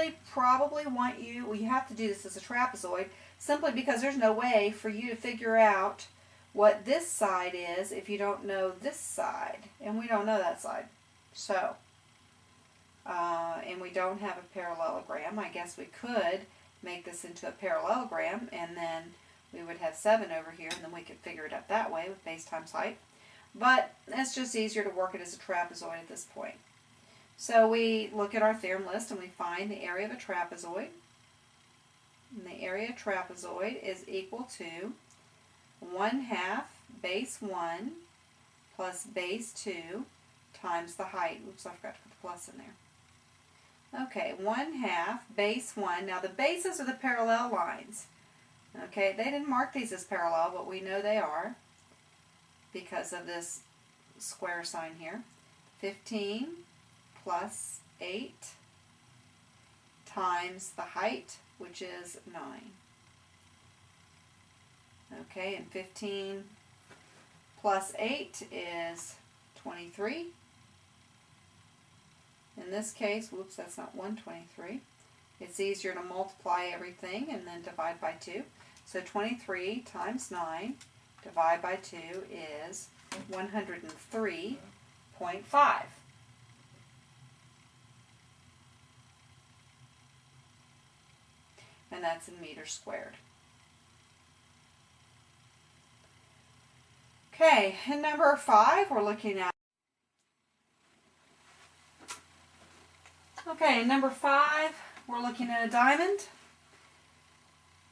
really probably want you, well, you have to do this as a trapezoid, simply because there's no way for you to figure out what this side is if you don't know this side. And we don't know that side. So, and we don't have a parallelogram. I guess we could make this into a parallelogram, and then we would have 7 over here, and then we could figure it out that way with base times height. But it's just easier to work it as a trapezoid at this point. So we look at our theorem list and we find the area of a trapezoid. And the area of trapezoid is equal to 1/2 base 1 plus base 2 times the height. Oops, I forgot to put the plus in there. Okay, 1/2 base 1. Now the bases are the parallel lines. Okay, they didn't mark these as parallel, but we know they are because of this square sign here. 15 plus 8 times the height, which is 9. Okay, and 15 plus 8 is 23. In this case, whoops, that's not 123. It's easier to multiply everything and then divide by 2. So 23 times 9 divided by 2 is 103.5. And that's in meters squared. Okay, and number 5 we're looking at. Okay, number 5 we're looking at a diamond.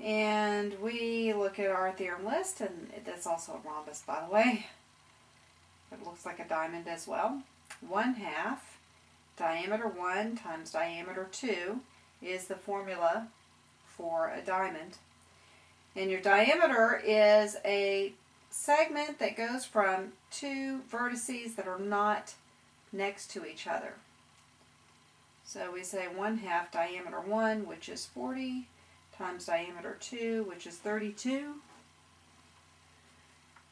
And we look at our theorem list, and that's also a rhombus, by the way. It looks like a diamond as well. 1/2 diameter 1 times diameter 2 is the formula for a diamond. And your diameter is a segment that goes from 2 vertices that are not next to each other. So we say 1/2 diameter 1, which is 40, times diameter 2, which is 32.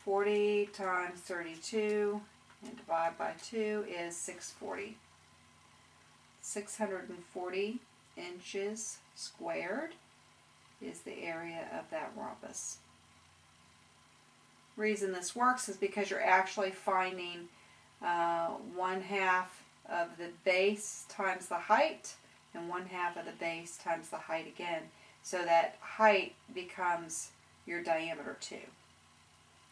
40 times 32 and divide by 2 is 640. 640 inches squared is the area of that rhombus. Reason this works is because you're actually finding 1/2 of the base times the height and 1/2 of the base times the height again. So that height becomes your diameter 2.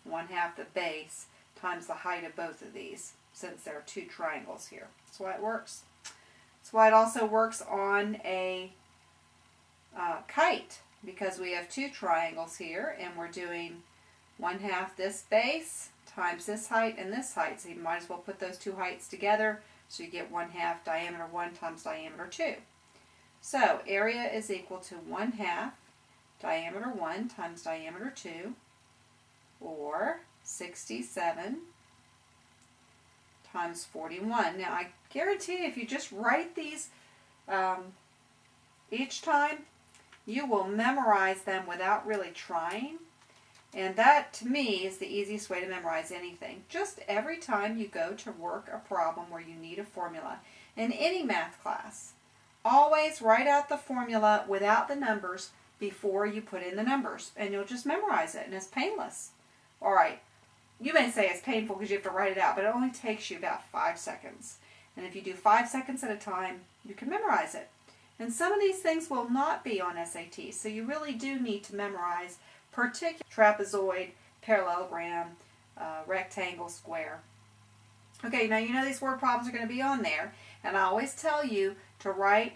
1/2 the base times the height of both of these, since there are 2 triangles here. That's why it works. That's why it also works on a kite, because we have 2 triangles here, and we're doing 1/2 this base times this height and this height. So you might as well put those 2 heights together, so you get 1/2 diameter 1 times diameter 2. So area is equal to 1/2 diameter 1 times diameter 2, or 67 times 41. Now I guarantee if you just write these each time, you will memorize them without really trying. And that, to me, is the easiest way to memorize anything. Just every time you go to work a problem where you need a formula, in any math class, always write out the formula without the numbers before you put in the numbers, and you'll just memorize it, and it's painless. All right, you may say it's painful because you have to write it out, but it only takes you about 5 seconds. And if you do 5 seconds at a time, you can memorize it. And some of these things will not be on SAT, so you really do need to memorize particular trapezoid, parallelogram, rectangle, square. Okay, now you know these word problems are going to be on there, and I always tell you to write